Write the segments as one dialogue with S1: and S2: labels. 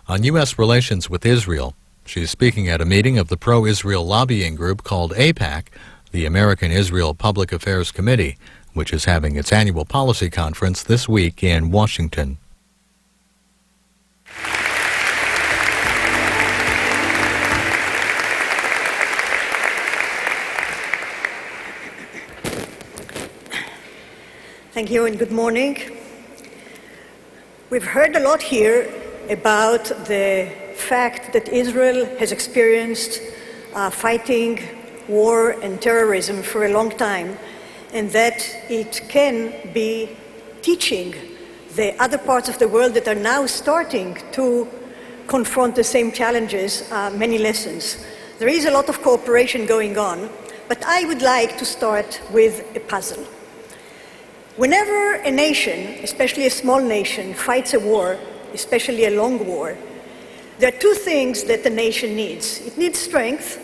S1: on U.S. relations with Israel. She's speaking at a meeting of the pro-Israel lobbying group called AIPAC, the American Israel Public Affairs Committee, which is having its annual policy conference this week in Washington.
S2: Thank you and good morning. We've heard a lot here about the fact that Israel has experienced fighting war and terrorism for a long time, and that it can be teaching the other parts of the world that are now starting to confront the same challenges many lessons. There is a lot of cooperation going on, but I would like to start with a puzzle. Whenever a nation, especially a small nation, fights a war, especially a long war, there are two things that the nation needs. It needs strength,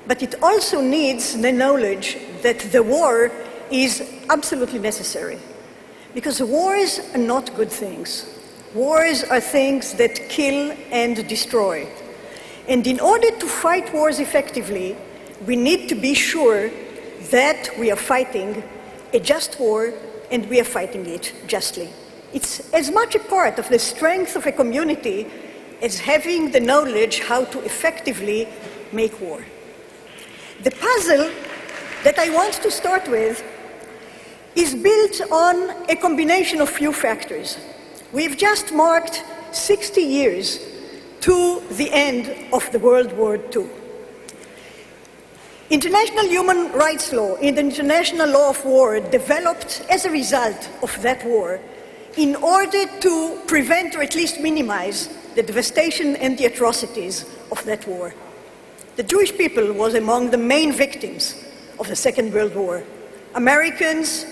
S2: but it also needs the knowledge that the war is absolutely necessary. Because wars are not good things. Wars are things that kill and destroy. And in order to fight wars effectively, we need to be sure that we are fighting a just war and we are fighting it justly. It's as much a part of the strength of a community as having the knowledge how to effectively make war. The puzzle that I want to start with is built on a combination of few factors. We've just marked 60 years to the end of the World War II. International human rights law and the international law of war developed as a result of that war in order to prevent or at least minimize the devastation and the atrocities of that war. The Jewish people was among the main victims of the Second World War. Americans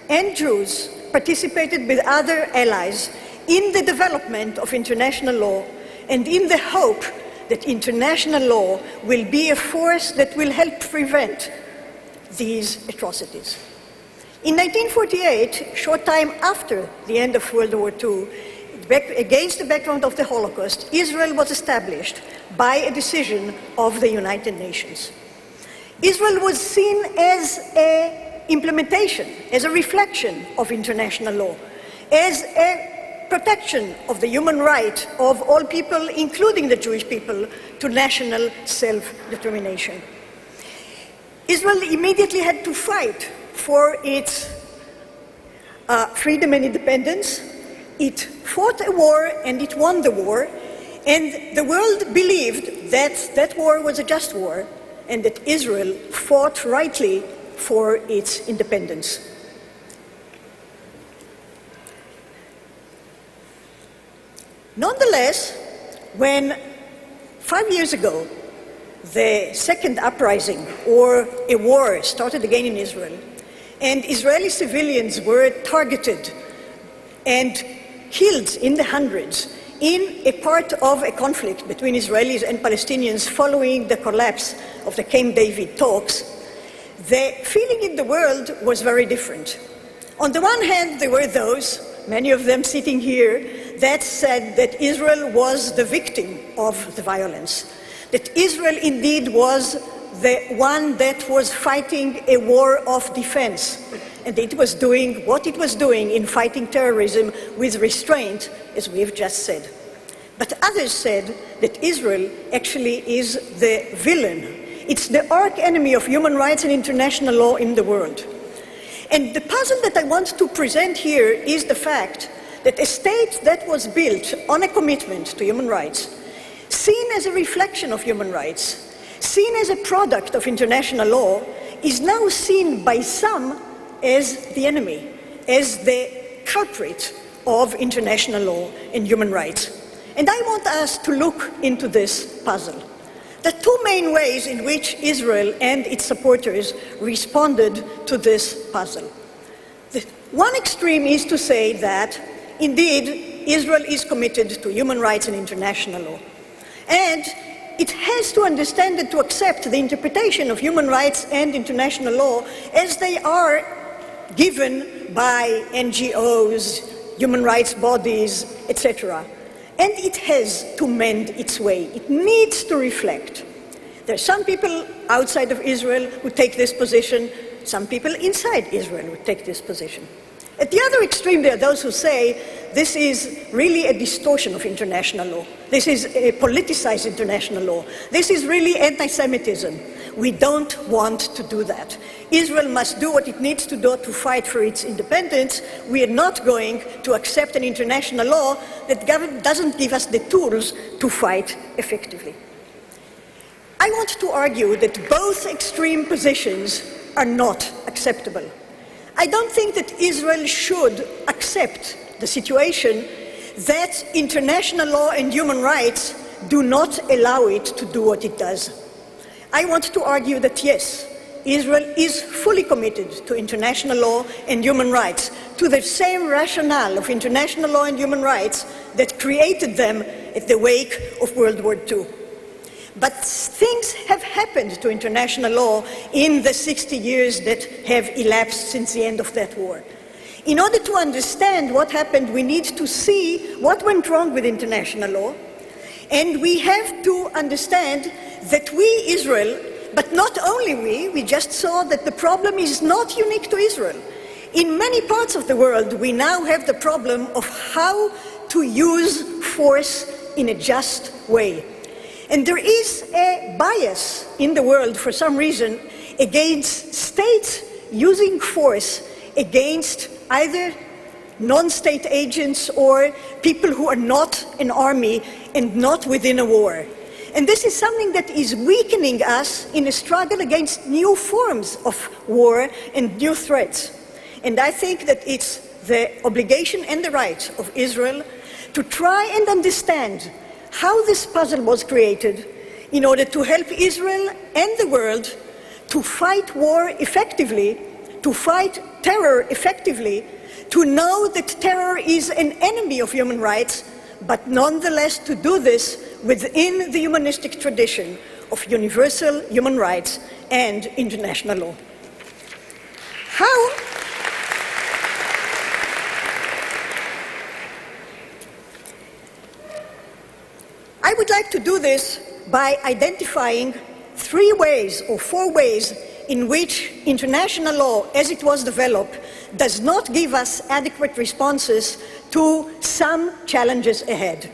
S2: and Jews participated with other allies in the development of international law and in the hope that international law will be a force that will help prevent these atrocities. In 1948, a short time after the end of World War II, against the background of the Holocaust, Israel was established by a decision of the United Nations. Israel was seen as an implementation, as a reflection of international law, as a protection of the human right of all people, including the Jewish people, to national self-determination. Israel immediately had to fight for its freedom and independence. It fought a war and it won the war, and the world believed that that war was a just war and that Israel fought rightly for its independence. Nonetheless, when 5 years ago the second uprising or a war started again in Israel, and Israeli civilians were targeted and killed in the hundreds in a part of a conflict between Israelis and Palestinians following the collapse of the Camp David talks, the feeling in the world was very different. On the one hand, there were those, many of them sitting here, that said that Israel was the victim of the violence, that Israel indeed was the one that was fighting a war of defense, and it was doing what it was doing in fighting terrorism with restraint, as we've just said. But others said that Israel actually is the villain. It's the arch enemy of human rights and international law in the world. And the puzzle that I want to present here is the fact that a state that was built on a commitment to human rights, seen as a reflection of human rights, seen as a product of international law, is now seen by some as the enemy, as the culprit of international law and human rights. And I want us to look into this puzzle. There are two main ways in which Israel and its supporters responded to this puzzle. The one extreme is to say that, indeed, Israel is committed to human rights and international law. And it has to understand and to accept the interpretation of human rights and international law as they are given by NGOs, human rights bodies, etc. And it has to mend its way. It needs to reflect. There are some people outside of Israel who take this position, some people inside Israel who take this position. At the other extreme, there are those who say this is really a distortion of international law. This is a politicized international law. This is really anti-Semitism. We don't want to do that. Israel must do what it needs to do to fight for its independence. We are not going to accept an international law that doesn't give us the tools to fight effectively. I want to argue that both extreme positions are not acceptable. I don't think that Israel should accept the situation that international law and human rights do not allow it to do what it does. I want to argue that yes, Israel is fully committed to international law and human rights, to the same rationale of international law and human rights that created them at the wake of World War II. But things have happened to international law in the 60 years that have elapsed since the end of that war. In order to understand what happened, we need to see what went wrong with international law, and we have to understand that we, Israel, but not only we just saw that the problem is not unique to Israel. In many parts of the world, we now have the problem of how to use force in a just way. And there is a bias in the world, for some reason, against states using force against either non-state agents or people who are not an army and not within a war. And this is something that is weakening us in a struggle against new forms of war and new threats. And I think that it's the obligation and the right of Israel to try and understand how this puzzle was created in order to help Israel and the world to fight war effectively, to fight terror effectively, to know that terror is an enemy of human rights, but nonetheless to do this within the humanistic tradition of universal human rights and international law. I would like to do this by identifying 3 ways or 4 ways in which international law, as it was developed, does not give us adequate responses to some challenges ahead.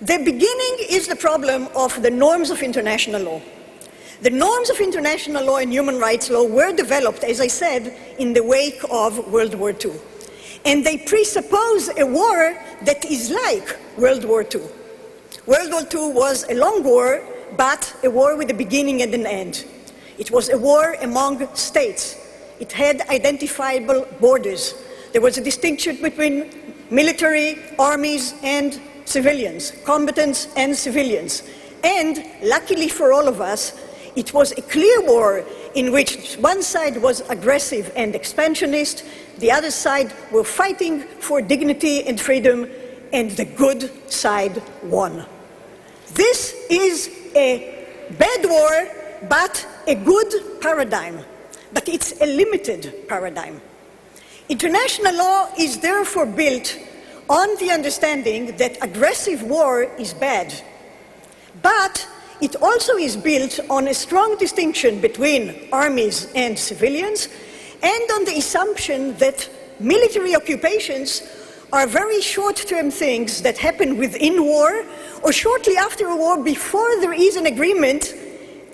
S2: The beginning is the problem of the norms of international law. The norms of international law and human rights law were developed, as I said, in the wake of World War II. And they presuppose a war that is like World War II. World War II was a long war, but a war with a beginning and an end. It was a war among states. It had identifiable borders. There was a distinction between military, armies, and civilians, combatants and civilians. And luckily for all of us, it was a clear war in which one side was aggressive and expansionist, the other side were fighting for dignity and freedom, and the good side won. This is a bad war, but a good paradigm. But it's a limited paradigm. International law is therefore built on the understanding that aggressive war is bad. But it also is built on a strong distinction between armies and civilians, and on the assumption that military occupations are very short-term things that happen within war or shortly after a war before there is an agreement,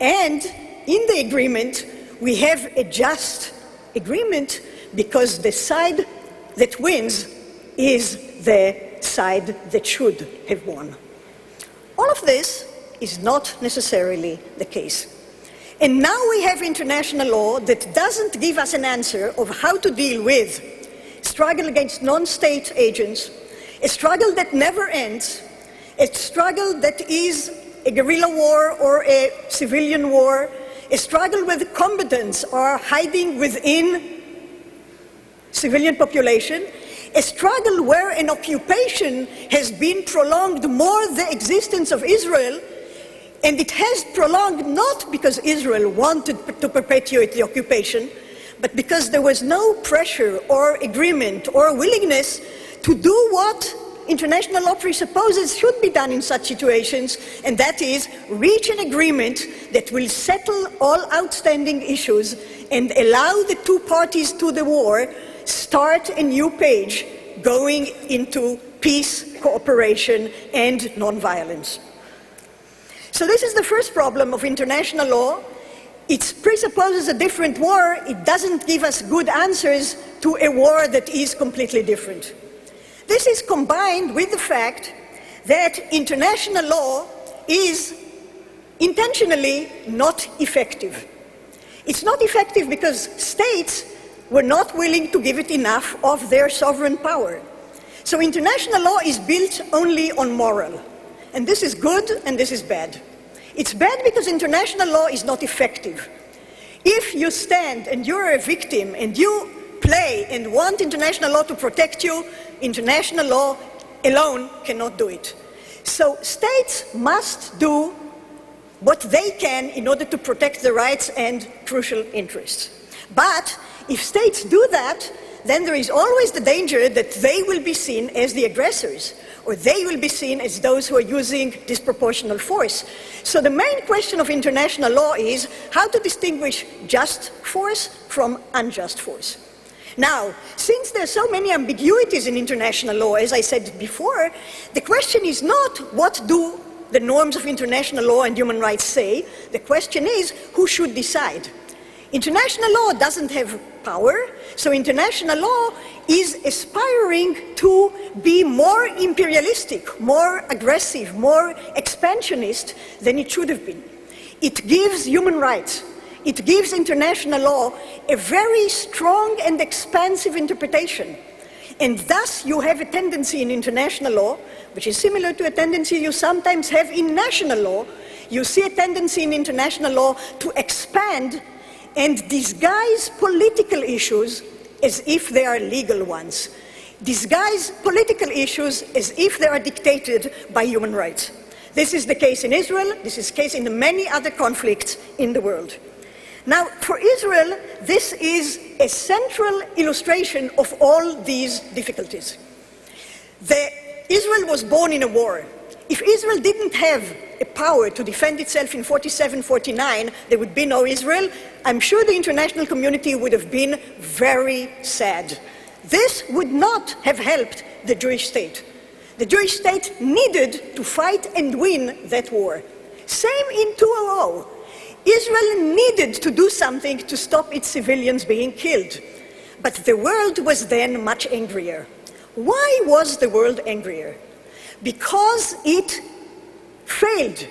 S2: and in the agreement we have a just agreement because the side that wins is the side that should have won. All of this is not necessarily the case. And now we have international law that doesn't give us an answer of how to deal with struggle against non-state agents, a struggle that never ends, a struggle that is a guerrilla war or a civilian war, a struggle where the combatants are hiding within civilian population, a struggle where an occupation has been prolonged more the existence of Israel, and it has prolonged not because Israel wanted to perpetuate the occupation, but because there was no pressure or agreement or willingness to do what international law presupposes should be done in such situations, and that is reach an agreement that will settle all outstanding issues and allow the two parties to the war start a new page going into peace, cooperation, and nonviolence. So this is the first problem of international law. It presupposes a different war. It doesn't give us good answers to a war that is completely different. This is combined with the fact that international law is intentionally not effective. It's not effective because states were not willing to give it enough of their sovereign power. So international law is built only on moral. And this is good and this is bad. It's bad because international law is not effective. If you stand and you're a victim and you play and want international law to protect you, international law alone cannot do it. So states must do what they can in order to protect the rights and crucial interests. But if states do that, then there is always the danger that they will be seen as the aggressors, or they will be seen as those who are using disproportional force. So the main question of international law is how to distinguish just force from unjust force. Now, since there are so many ambiguities in international law, as I said before, the question is not what do the norms of international law and human rights say. The question is who should decide. International law doesn't have power, so international law is aspiring to be more imperialistic, more aggressive, more expansionist than it should have been. It gives human rights, it gives international law a very strong and expansive interpretation. And thus you have a tendency in international law, which is similar to a tendency you sometimes have in national law. You see a tendency in international law to expand and disguise political issues as if they are legal ones. Disguise political issues as if they are dictated by human rights. This is the case in Israel, this is the case in many other conflicts in the world. Now, for Israel, this is a central illustration of all these difficulties. Israel was born in a war. If Israel didn't have a power to defend itself in 47-49, there would be no Israel. I'm sure the international community would have been very sad. This would not have helped the Jewish state. The Jewish state needed to fight and win that war. Same in 2000. Israel needed to do something to stop its civilians being killed. But the world was then much angrier. Why was the world angrier? Because it failed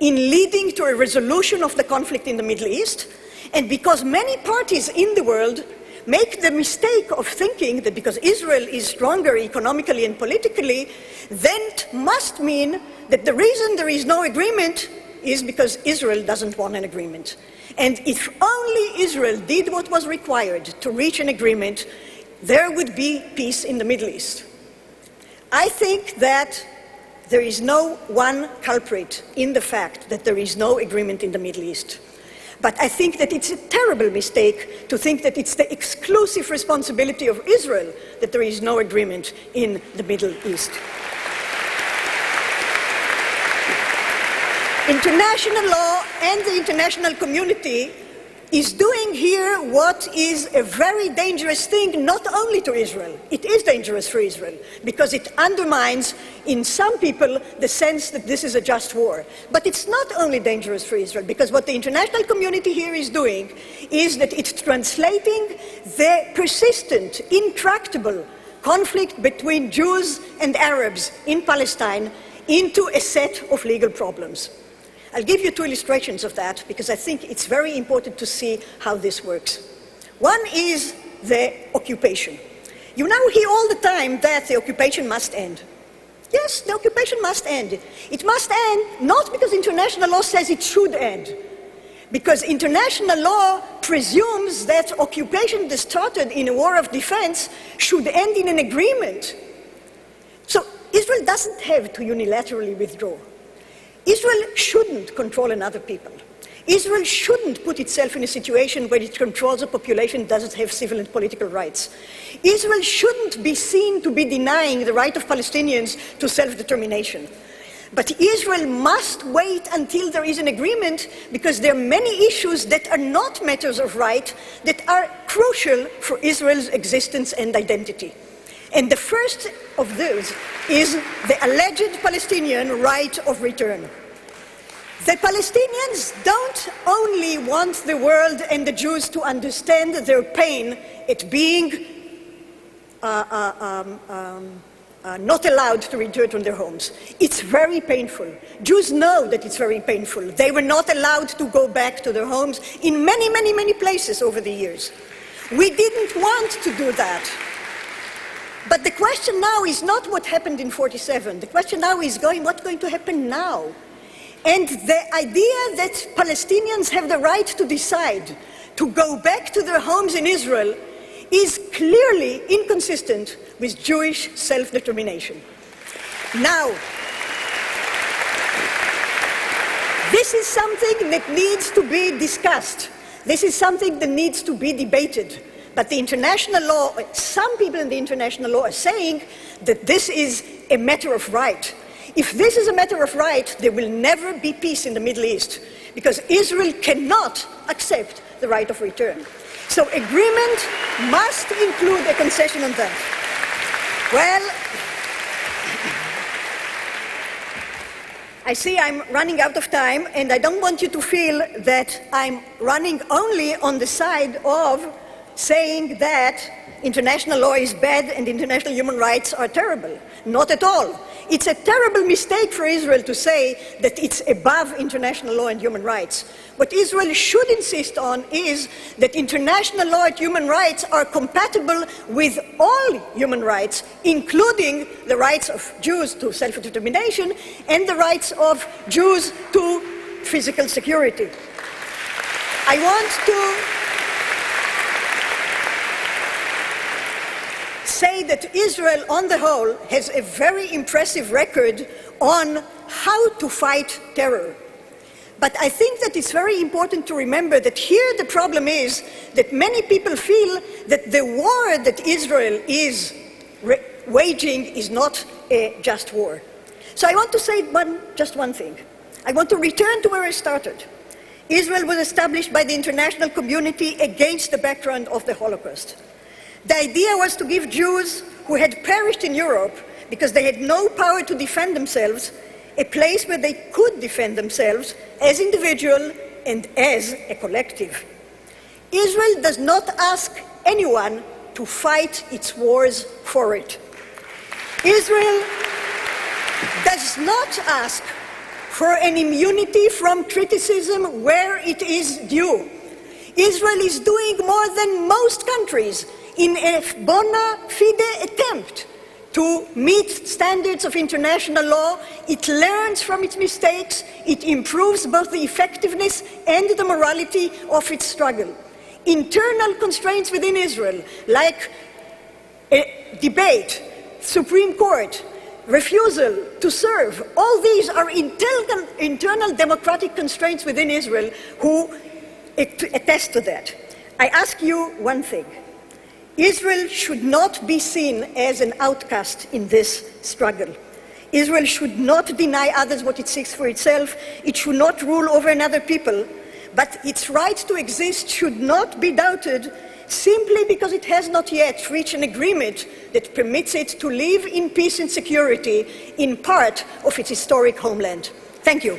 S2: in leading to a resolution of the conflict in the Middle East, and because many parties in the world make the mistake of thinking that because Israel is stronger economically and politically, then it must mean that the reason there is no agreement is because Israel doesn't want an agreement. And if only Israel did what was required to reach an agreement, there would be peace in the Middle East. I think that there is no one culprit in the fact that there is no agreement in the Middle East. But I think that it's a terrible mistake to think that it's the exclusive responsibility of Israel that there is no agreement in the Middle East. International law and the international community is doing here what is a very dangerous thing, not only to Israel. It is dangerous for Israel, because it undermines, in some people, the sense that this is a just war. But it's not only dangerous for Israel, because what the international community here is doing is that it's translating the persistent, intractable conflict between Jews and Arabs in Palestine into a set of legal problems. I'll give you two illustrations of that because I think it's very important to see how this works. One is the occupation. You now hear all the time that the occupation must end. Yes, the occupation must end. It must end not because international law says it should end, because international law presumes that occupation that started in a war of defense should end in an agreement. So Israel doesn't have to unilaterally withdraw. Israel shouldn't control another people. Israel shouldn't put itself in a situation where it controls a population that doesn't have civil and political rights. Israel shouldn't be seen to be denying the right of Palestinians to self-determination. But Israel must wait until there is an agreement, because there are many issues that are not matters of right that are crucial for Israel's existence and identity. And the first of those is the alleged Palestinian right of return. The Palestinians don't only want the world and the Jews to understand their pain at being not allowed to return to their homes. It's very painful. Jews know that it's very painful. They were not allowed to go back to their homes in many, many, many places over the years. We didn't want to do that. But the question now is not what happened in 47. The question now is what's going to happen now? And the idea that Palestinians have the right to decide to go back to their homes in Israel is clearly inconsistent with Jewish self-determination. Now, this is something that needs to be discussed. This is something that needs to be debated. But the international law, some people in the international law are saying that this is a matter of right. If this is a matter of right, there will never be peace in the Middle East, because Israel cannot accept the right of return. So agreement must include a concession on that. Well, I see I'm running out of time, and I don't want you to feel that I'm running only on the side of saying that international law is bad and international human rights are terrible. Not at all. It's a terrible mistake for Israel to say that it's above international law and human rights. What Israel should insist on is that international law and human rights are compatible with all human rights, including the rights of Jews to self-determination and the rights of Jews to physical security. I want to say that Israel, on the whole, has a very impressive record on how to fight terror. But I think that it's very important to remember that here the problem is that many people feel that the war that Israel is waging is not a just war. So I want to say just one thing. I want to return to where I started. Israel was established by the international community against the background of the Holocaust. The idea was to give Jews who had perished in Europe because they had no power to defend themselves a place where they could defend themselves as individuals and as a collective. Israel does not ask anyone to fight its wars for it. Israel does not ask for an immunity from criticism where it is due. Israel is doing more than most countries in a bona fide attempt to meet standards of international law. It learns from its mistakes. It improves both the effectiveness and the morality of its struggle. Internal constraints within Israel, like a debate, Supreme Court, refusal to serve, all these are internal democratic constraints within Israel who attest to that. I ask you one thing. Israel should not be seen as an outcast in this struggle. Israel should not deny others what it seeks for itself. It should not rule over another people. But its right to exist should not be doubted simply because it has not yet reached an agreement that permits it to live in peace and security in part of its historic homeland. Thank you.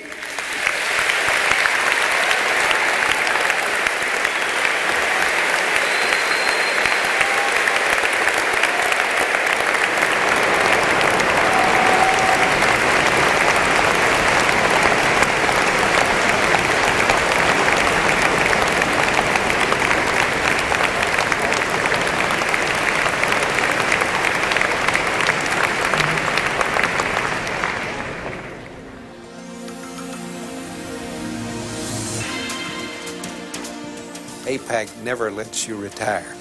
S3: AIPAC never lets you retire.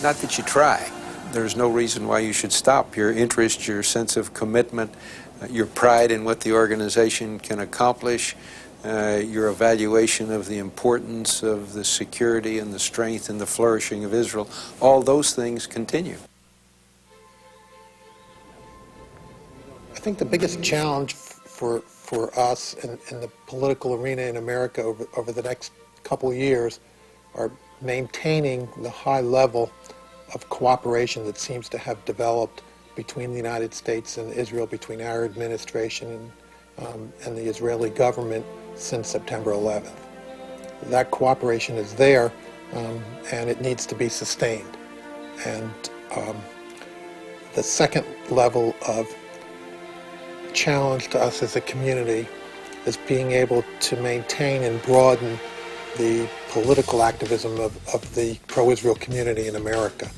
S3: Not that you try. There's no reason why you should stop. Your interest, your sense of commitment, your pride in what the organization can accomplish, your evaluation of the importance of the security and the strength and the flourishing of Israel, all those things continue.
S4: I think the biggest challenge for us in the political arena in America over the next couple of years are maintaining the high level of cooperation that seems to have developed between the United States and Israel, between our administration and the Israeli government since September 11th. That cooperation is there, and it needs to be sustained. And the second level of challenge to us as a community is being able to maintain and broaden the political activism of the pro-Israel community in America.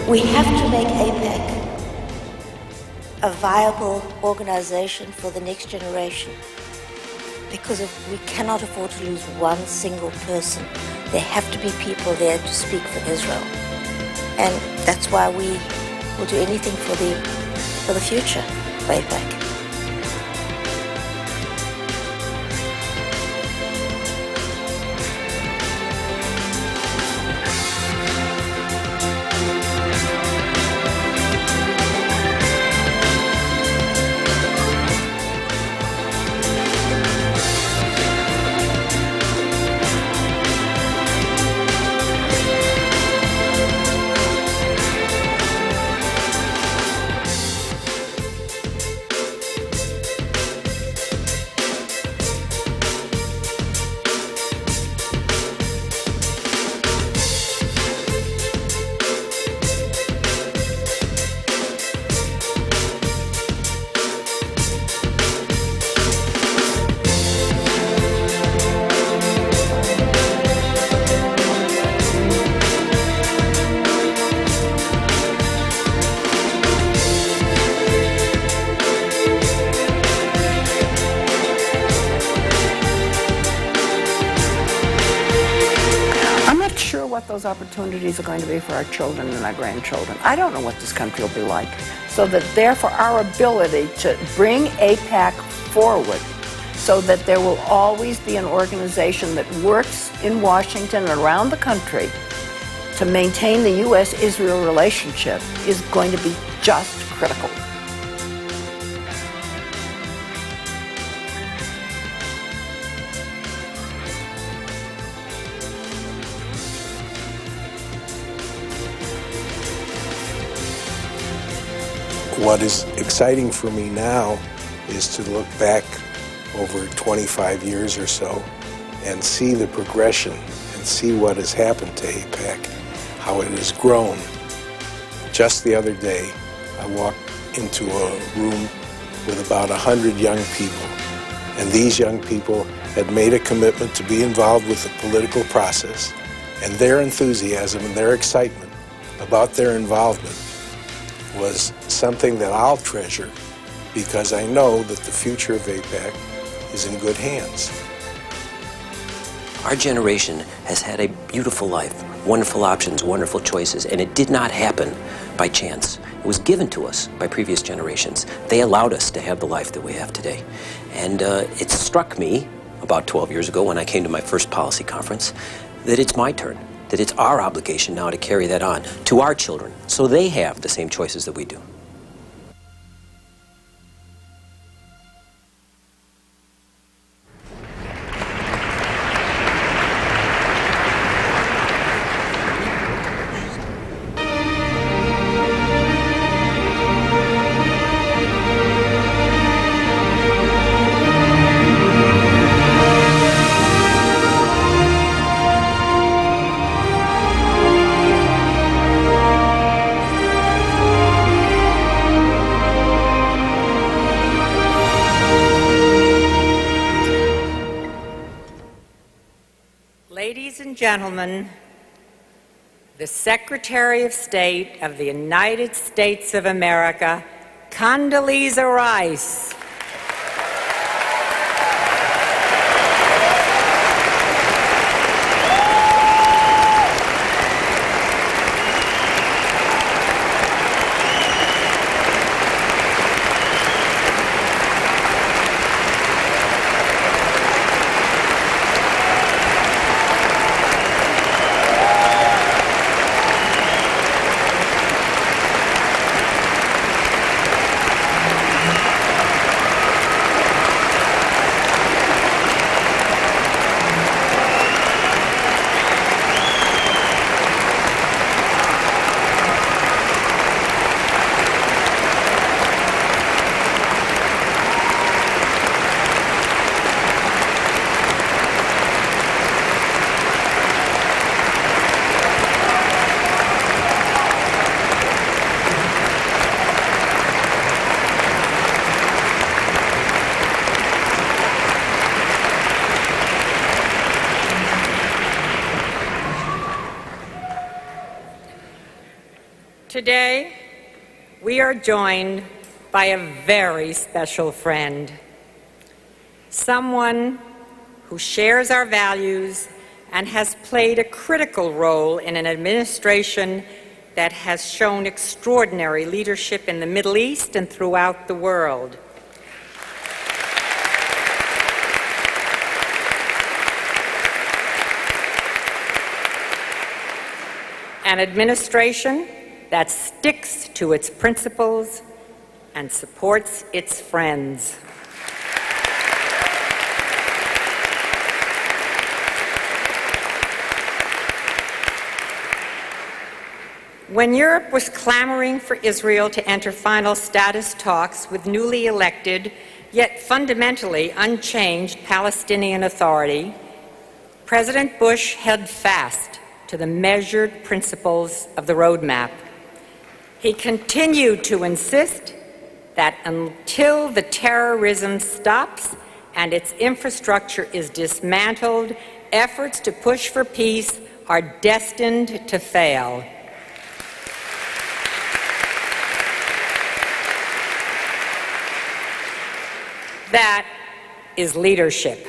S5: We have to make AIPAC a viable organization for the next generation, because we cannot afford to lose one single person. There have to be people there to speak for Israel. And that's why we will do anything for the future of AIPAC.
S6: What those opportunities are going to be for our children and our grandchildren. I don't know what this country will be like. So that therefore our ability to bring AIPAC forward so that there will always be an organization that works in Washington and around the country to maintain the U.S. Israel relationship is going to be just critical.
S3: What is exciting for me now is to look back over 25 years or so and see the progression and see what has happened to AIPAC, how it has grown. Just the other day, I walked into a room with about 100 young people, and these young people had made a commitment to be involved with the political process, and their enthusiasm and their excitement about their involvement was something that I'll treasure, because I know that the future of AIPAC is in good hands.
S7: Our generation has had a beautiful life, wonderful options, wonderful choices, and it did not happen by chance. It was given to us by previous generations. They allowed us to have the life that we have today. And it struck me about 12 years ago when I came to my first policy conference that it's my turn, that it's our obligation now to carry that on to our children so they have the same choices that we do.
S8: Ladies and gentlemen, the Secretary of State of the United States of America, Condoleezza Rice. Today, we are joined by a very special friend, someone who shares our values and has played a critical role in an administration that has shown extraordinary leadership in the Middle East and throughout the world. An administration that sticks to its principles and supports its friends. When Europe was clamoring for Israel to enter final status talks with newly elected, yet fundamentally unchanged Palestinian Authority, President Bush held fast to the measured principles of the roadmap. He continued to insist that until the terrorism stops and its infrastructure is dismantled, efforts to push for peace are destined to fail. That is leadership.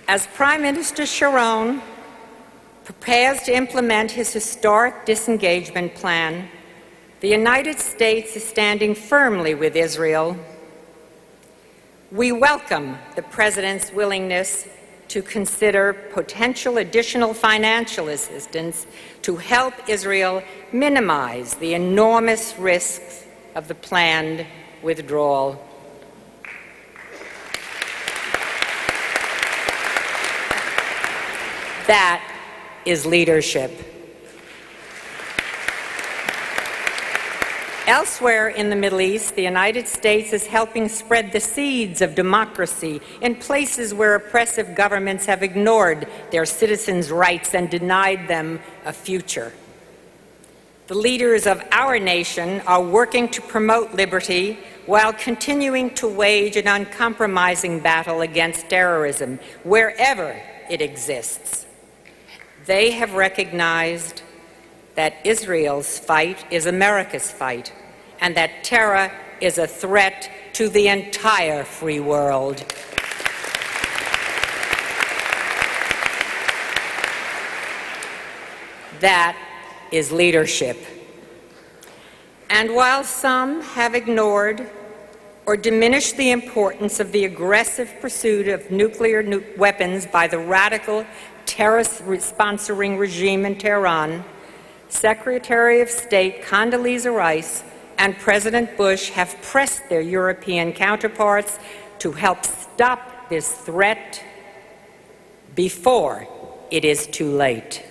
S8: As Prime Minister Sharon prepares to implement his historic disengagement plan, the United States is standing firmly with Israel. We welcome the President's willingness to consider potential additional financial assistance to help Israel minimize the enormous risks of the planned withdrawal. That is leadership. Elsewhere in the Middle East, the United States is helping spread the seeds of democracy in places where oppressive governments have ignored their citizens' rights and denied them a future. The leaders of our nation are working to promote liberty while continuing to wage an uncompromising battle against terrorism wherever it exists. They have recognized that Israel's fight is America's fight, and that terror is a threat to the entire free world. That is leadership. And while some have ignored or diminished the importance of the aggressive pursuit of nuclear weapons by the radical terrorist-sponsoring regime in Tehran, Secretary of State Condoleezza Rice and President Bush have pressed their European counterparts to help stop this threat before it is too late.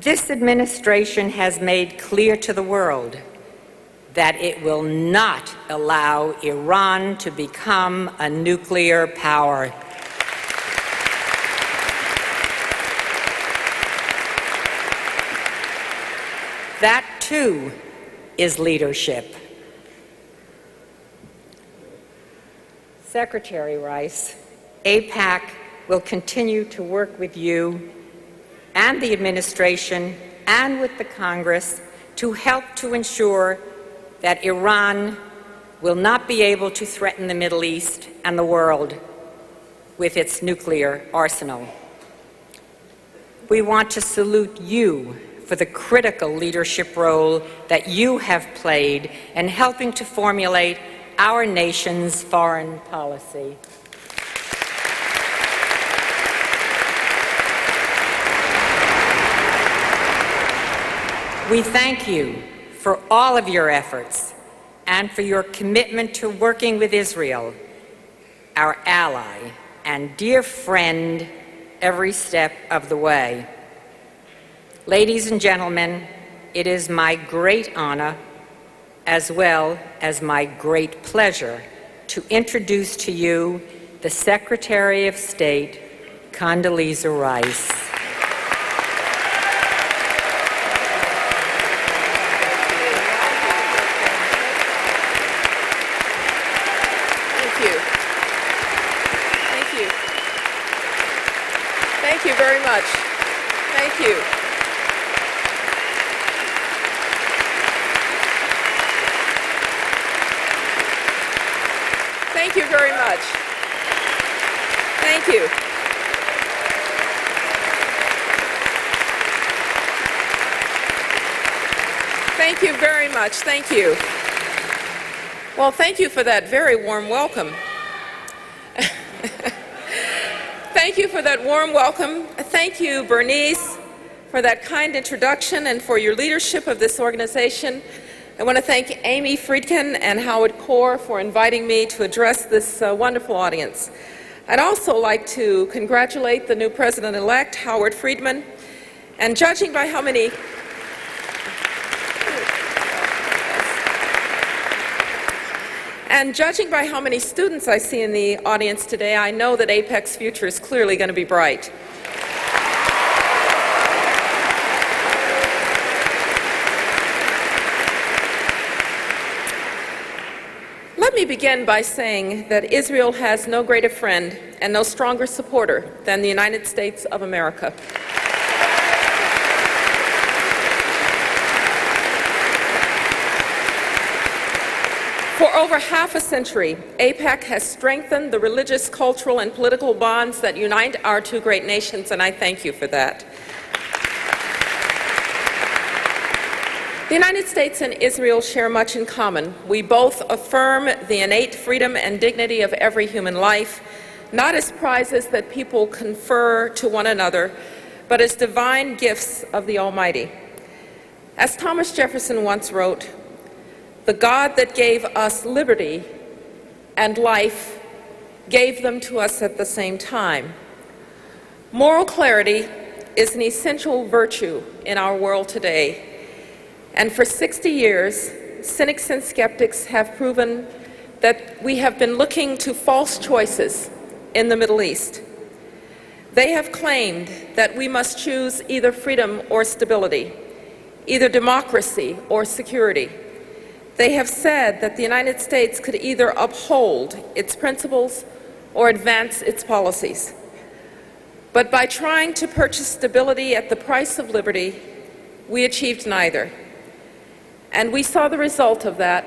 S8: This administration has made clear to the world that it will not allow Iran to become a nuclear power. That, too, is leadership. Secretary Rice, AIPAC will continue to work with you and the administration and with the Congress to help to ensure that Iran will not be able to threaten the Middle East and the world with its nuclear arsenal. We want to salute you for the critical leadership role that you have played in helping to formulate our nation's foreign policy. We thank you for all of your efforts and for your commitment to working with Israel, our ally and dear friend, every step of the way. Ladies and gentlemen, it is my great honor, as well as my great pleasure, to introduce to you the Secretary of State, Condoleezza Rice.
S9: Thank you very much. Thank you. Thank you very much. Thank you. Thank you very much. Thank you. Well, thank you for that very warm welcome. Thank you for that warm welcome. Thank you, Bernice, for that kind introduction and for your leadership of this organization. I want to thank Amy Friedkin and Howard Core for inviting me to address this wonderful audience. I'd also like to congratulate the new President-elect, Howard Friedman, and judging by how many students I see in the audience today, I know that AIPAC's future is clearly going to be bright. Let me begin by saying that Israel has no greater friend and no stronger supporter than the United States of America. For over half a century, AIPAC has strengthened the religious, cultural, and political bonds that unite our two great nations, and I thank you for that. The United States and Israel share much in common. We both affirm the innate freedom and dignity of every human life, not as prizes that people confer to one another, but as divine gifts of the Almighty. As Thomas Jefferson once wrote, "The God that gave us liberty and life gave them to us at the same time." Moral clarity is an essential virtue in our world today. And for 60 years, cynics and skeptics have proven that we have been looking to false choices in the Middle East. They have claimed that we must choose either freedom or stability, either democracy or security. They have said that the United States could either uphold its principles or advance its policies. But by trying to purchase stability at the price of liberty, we achieved neither. And we saw the result of that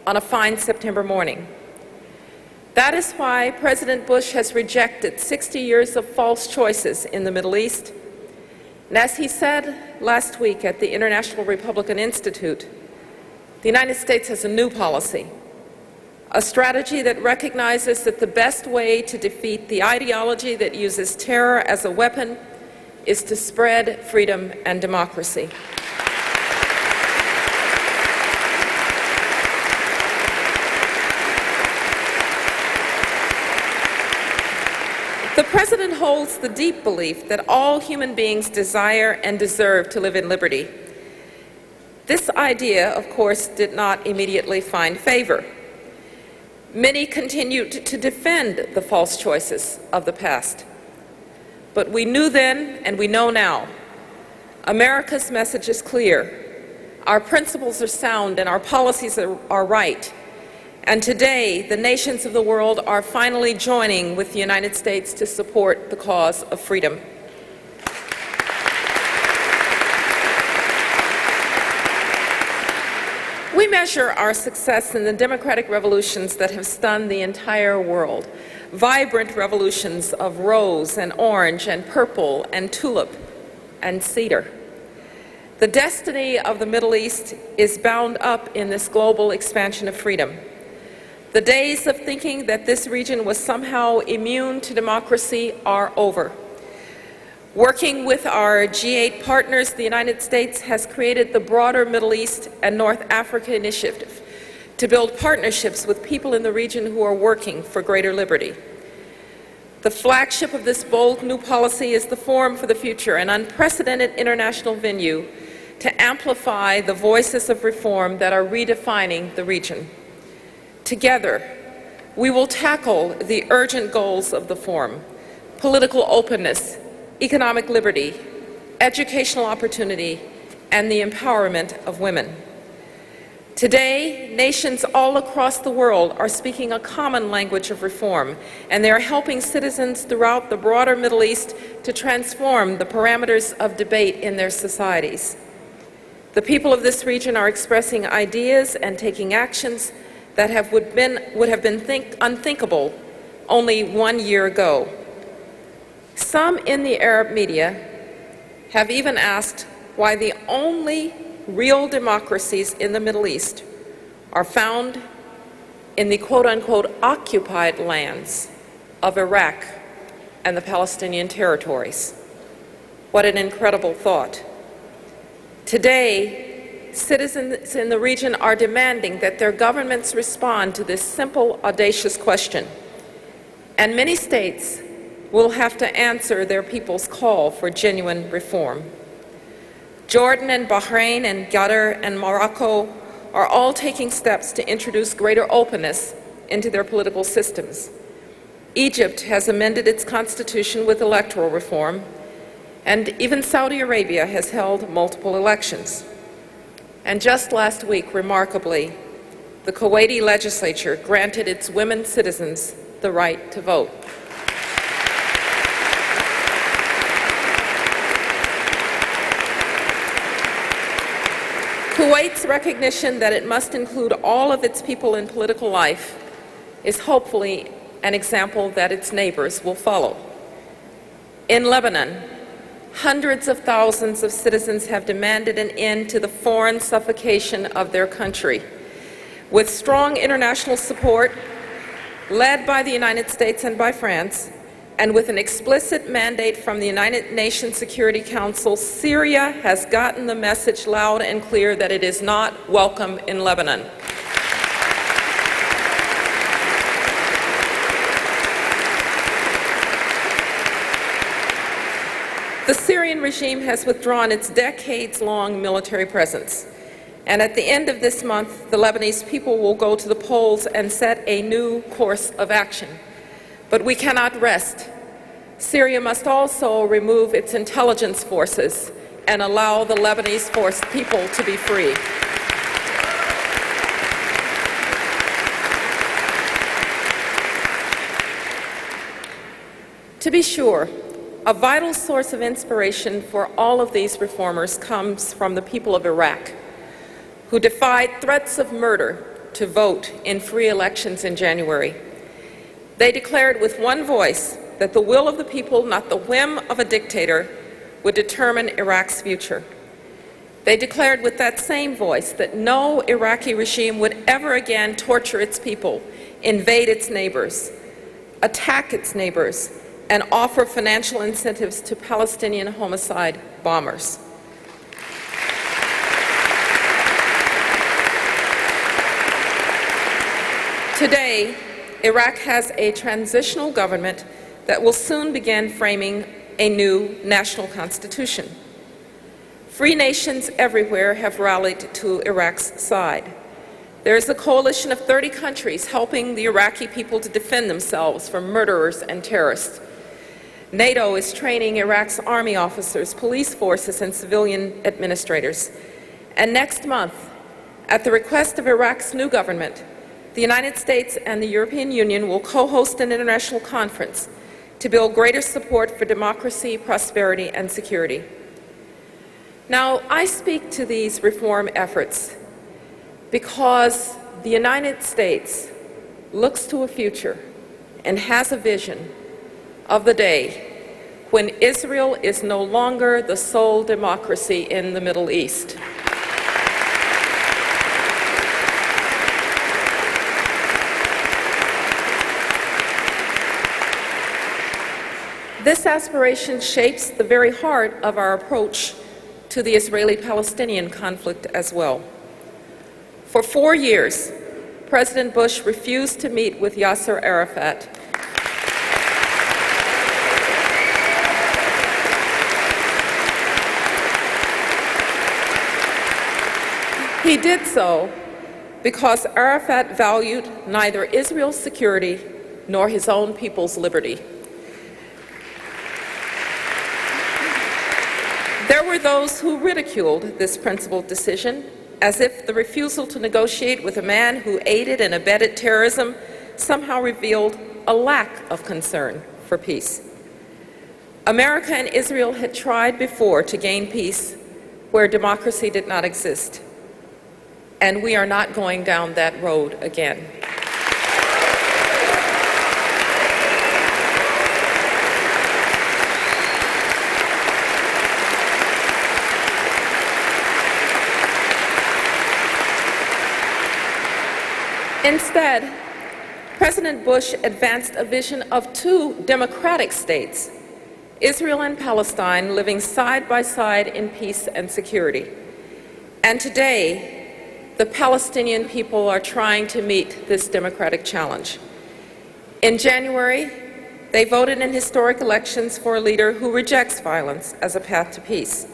S9: on a fine September morning. That is why President Bush has rejected 60 years of false choices in the Middle East. And as he said last week at the International Republican Institute, the United States has a new policy, a strategy that recognizes that the best way to defeat the ideology that uses terror as a weapon is to spread freedom and democracy. The President holds the deep belief that all human beings desire and deserve to live in liberty. This idea, of course, did not immediately find favor. Many continued to defend the false choices of the past. But we knew then, and we know now, America's message is clear. Our principles are sound and our policies are right. And today, the nations of the world are finally joining with the United States to support the cause of freedom. We measure our success in the democratic revolutions that have stunned the entire world. Vibrant revolutions of rose and orange and purple and tulip and cedar. The destiny of the Middle East is bound up in this global expansion of freedom. The days of thinking that this region was somehow immune to democracy are over. Working with our G8 partners, the United States has created the broader Middle East and North Africa Initiative to build partnerships with people in the region who are working for greater liberty. The flagship of this bold new policy is the Forum for the Future, an unprecedented international venue to amplify the voices of reform that are redefining the region. Together, we will tackle the urgent goals of the Forum: political openness, economic liberty, educational opportunity, and the empowerment of women. Today, nations all across the world are speaking a common language of reform, and they are helping citizens throughout the broader Middle East to transform the parameters of debate in their societies. The people of this region are expressing ideas and taking actions that would have been unthinkable only 1 year ago. Some in the Arab media have even asked why the only real democracies in the Middle East are found in the quote-unquote occupied lands of Iraq and the Palestinian territories. What an incredible thought. Today, citizens in the region are demanding that their governments respond to this simple, audacious question. And many states will have to answer their people's call for genuine reform. Jordan and Bahrain and Qatar and Morocco are all taking steps to introduce greater openness into their political systems. Egypt has amended its constitution with electoral reform, and even Saudi Arabia has held multiple elections. And just last week, remarkably, the Kuwaiti legislature granted its women citizens the right to vote. Kuwait's recognition that it must include all of its people in political life is hopefully an example that its neighbors will follow. In Lebanon, hundreds of thousands of citizens have demanded an end to the foreign suffocation of their country. With strong international support, led by the United States and by France, and with an explicit mandate from the United Nations Security Council, Syria has gotten the message loud and clear that it is not welcome in Lebanon. The Syrian regime has withdrawn its decades-long military presence. And at the end of this month, the Lebanese people will go to the polls and set a new course of action. But we cannot rest. Syria must also remove its intelligence forces and allow the Lebanese people to be free. To be sure, a vital source of inspiration for all of these reformers comes from the people of Iraq, who defied threats of murder to vote in free elections in January. They declared with one voice that the will of the people, not the whim of a dictator, would determine Iraq's future. They declared with that same voice that no Iraqi regime would ever again torture its people, invade its neighbors, attack its neighbors, and offer financial incentives to Palestinian homicide bombers. Today, Iraq has a transitional government that will soon begin framing a new national constitution. Free nations everywhere have rallied to Iraq's side. There is a coalition of 30 countries helping the Iraqi people to defend themselves from murderers and terrorists. NATO is training Iraq's army officers, police forces, and civilian administrators. And next month, at the request of Iraq's new government, the United States and the European Union will co-host an international conference to build greater support for democracy, prosperity, and security. Now, I speak to these reform efforts because the United States looks to a future and has a vision of the day when Israel is no longer the sole democracy in the Middle East. This aspiration shapes the very heart of our approach to the Israeli-Palestinian conflict as well. For 4 years, President Bush refused to meet with Yasser Arafat. He did so because Arafat valued neither Israel's security nor his own people's liberty. There were those who ridiculed this principled decision as if the refusal to negotiate with a man who aided and abetted terrorism somehow revealed a lack of concern for peace. America and Israel had tried before to gain peace where democracy did not exist, and we are not going down that road again. Instead, President Bush advanced a vision of 2 democratic states, Israel and Palestine, living side by side in peace and security. And today, the Palestinian people are trying to meet this democratic challenge. In January, they voted in historic elections for a leader who rejects violence as a path to peace.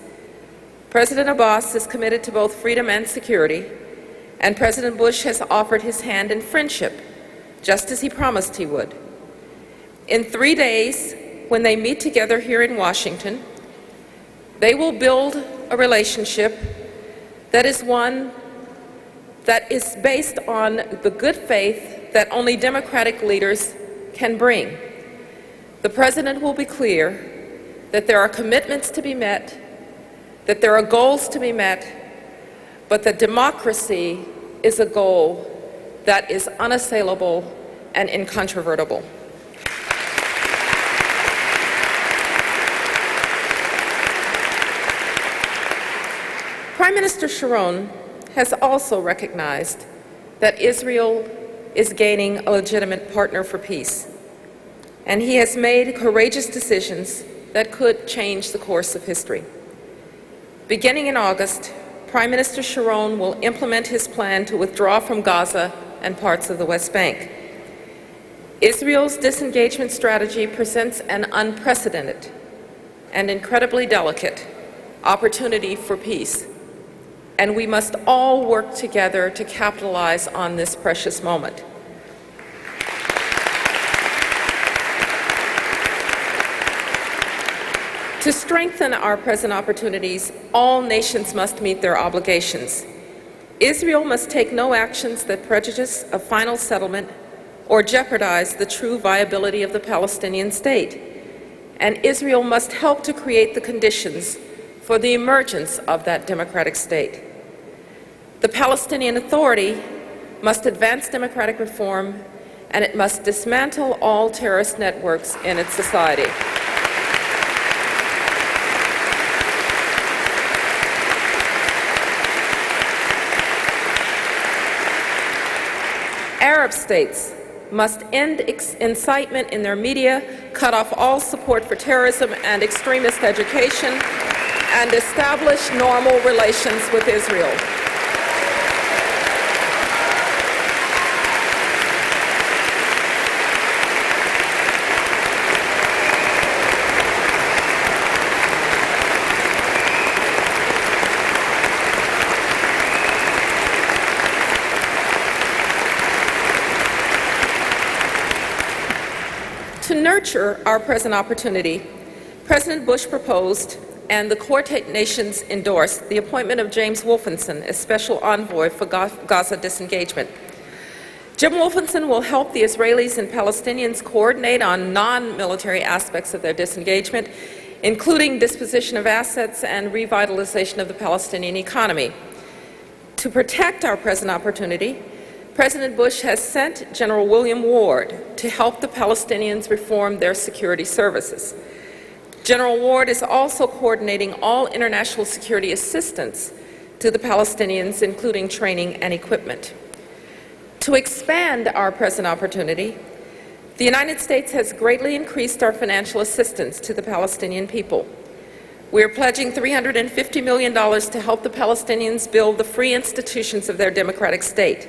S9: President Abbas is committed to both freedom and security, and President Bush has offered his hand in friendship, just as he promised he would. In 3 days, when they meet together here in Washington, they will build a relationship that is one that is based on the good faith that only democratic leaders can bring. The President will be clear that there are commitments to be met, that there are goals to be met, but that democracy is a goal that is unassailable and incontrovertible. Prime Minister Sharon has also recognized that Israel is gaining a legitimate partner for peace, and he has made courageous decisions that could change the course of history. Beginning in August, Prime Minister Sharon will implement his plan to withdraw from Gaza and parts of the West Bank. Israel's disengagement strategy presents an unprecedented and incredibly delicate opportunity for peace, and we must all work together to capitalize on this precious moment. To strengthen our present opportunities, all nations must meet their obligations. Israel must take no actions that prejudice a final settlement or jeopardize the true viability of the Palestinian state. And Israel must help to create the conditions for the emergence of that democratic state. The Palestinian Authority must advance democratic reform, and it must dismantle all terrorist networks in its society. Arab states must end incitement in their media, cut off all support for terrorism and extremist education, and establish normal relations with Israel. To nurture our present opportunity, President Bush proposed and the Quartet nations endorsed the appointment of James Wolfenson as Special Envoy for Gaza disengagement. Jim Wolfenson will help the Israelis and Palestinians coordinate on non-military aspects of their disengagement, including disposition of assets and revitalization of the Palestinian economy. To protect our present opportunity, President Bush has sent General William Ward to help the Palestinians reform their security services. General Ward is also coordinating all international security assistance to the Palestinians, including training and equipment. To expand our present opportunity, the United States has greatly increased our financial assistance to the Palestinian people. We are pledging $350 million to help the Palestinians build the free institutions of their democratic state.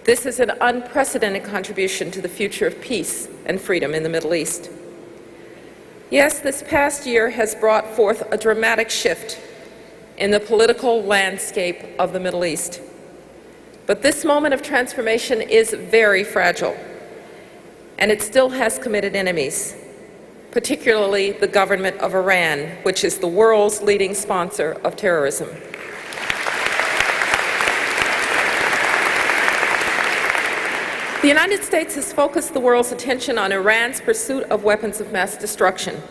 S9: This is an unprecedented contribution to the future of peace and freedom in the Middle East. Yes, this past year has brought forth a dramatic shift in the political landscape of the Middle East. But this moment of transformation is very fragile, and it still has committed enemies, particularly the government of Iran, which is the world's leading sponsor of terrorism. The United States has focused the world's attention on Iran's pursuit of weapons of mass destruction.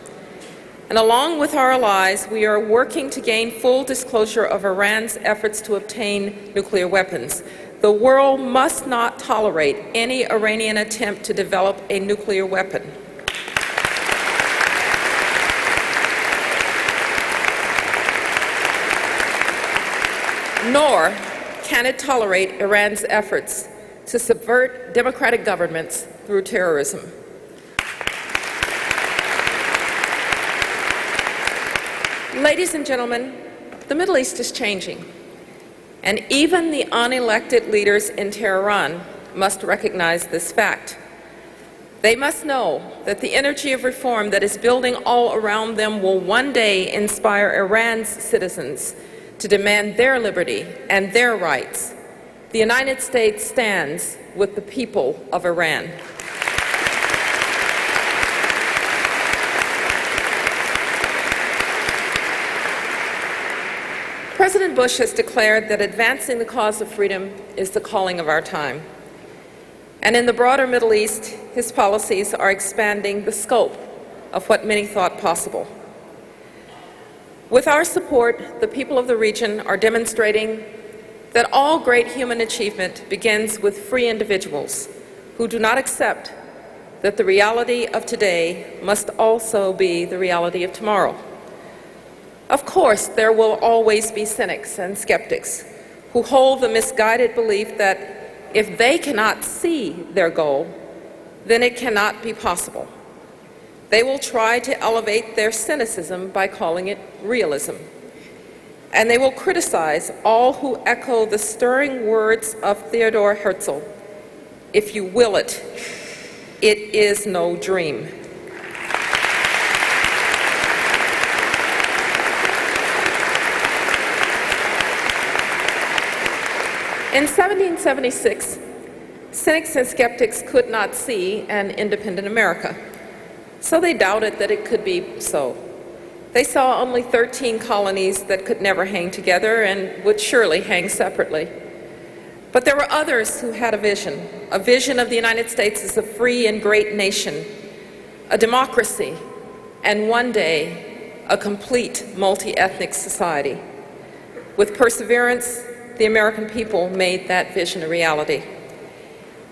S9: And along with our allies, we are working to gain full disclosure of Iran's efforts to obtain nuclear weapons. The world must not tolerate any Iranian attempt to develop a nuclear weapon. Nor can it tolerate Iran's efforts to subvert democratic governments through terrorism. Ladies and gentlemen, the Middle East is changing, and even the unelected leaders in Tehran must recognize this fact. They must know that the energy of reform that is building all around them will one day inspire Iran's citizens to demand their liberty and their rights. The United States stands with the people of Iran. President Bush has declared that advancing the cause of freedom is the calling of our time. And in the broader Middle East, his policies are expanding the scope of what many thought possible. With our support, the people of the region are demonstrating that all great human achievement begins with free individuals who do not accept that the reality of today must also be the reality of tomorrow. Of course, there will always be cynics and skeptics who hold the misguided belief that if they cannot see their goal, then it cannot be possible. They will try to elevate their cynicism by calling it realism. And they will criticize all who echo the stirring words of Theodore Herzl, "If you will it, it is no dream." In 1776, cynics and skeptics could not see an independent America, so they doubted that it could be so. They saw only 13 colonies that could never hang together and would surely hang separately. But there were others who had a vision of the United States as a free and great nation, a democracy, and one day, a complete multi-ethnic society. With perseverance, the American people made that vision a reality.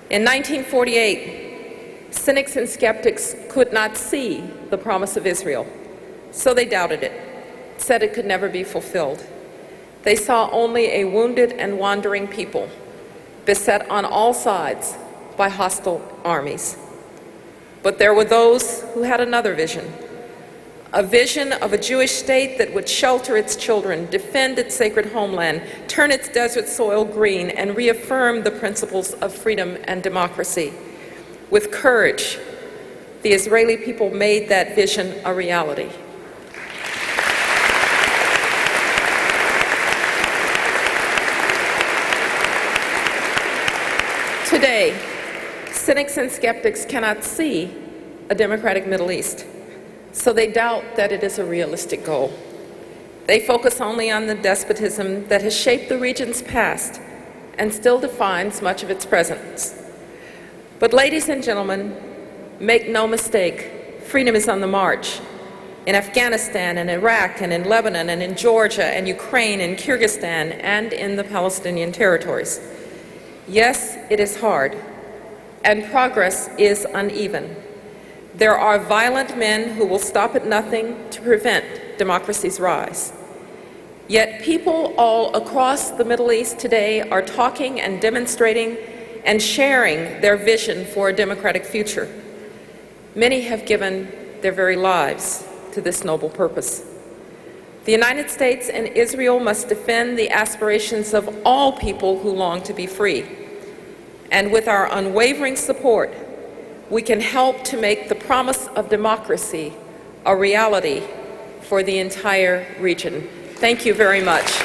S9: In 1948, cynics and skeptics could not see the promise of Israel, so they doubted it, said it could never be fulfilled. They saw only a wounded and wandering people, beset on all sides by hostile armies. But there were those who had another vision, a vision of a Jewish state that would shelter its children, defend its sacred homeland, turn its desert soil green, and reaffirm the principles of freedom and democracy. With courage, the Israeli people made that vision a reality. Today, cynics and skeptics cannot see a democratic Middle East, so they doubt that it is a realistic goal. They focus only on the despotism that has shaped the region's past and still defines much of its present. But ladies and gentlemen, make no mistake, freedom is on the march. In Afghanistan and Iraq and in Lebanon and in Georgia and Ukraine and Kyrgyzstan and in the Palestinian territories. Yes, it is hard, and progress is uneven. There are violent men who will stop at nothing to prevent democracy's rise. Yet people all across the Middle East today are talking and demonstrating and sharing their vision for a democratic future. Many have given their very lives to this noble purpose. The United States and Israel must defend the aspirations of all people who long to be free. And with our unwavering support, we can help to make the promise of democracy a reality for the entire region. Thank you very much.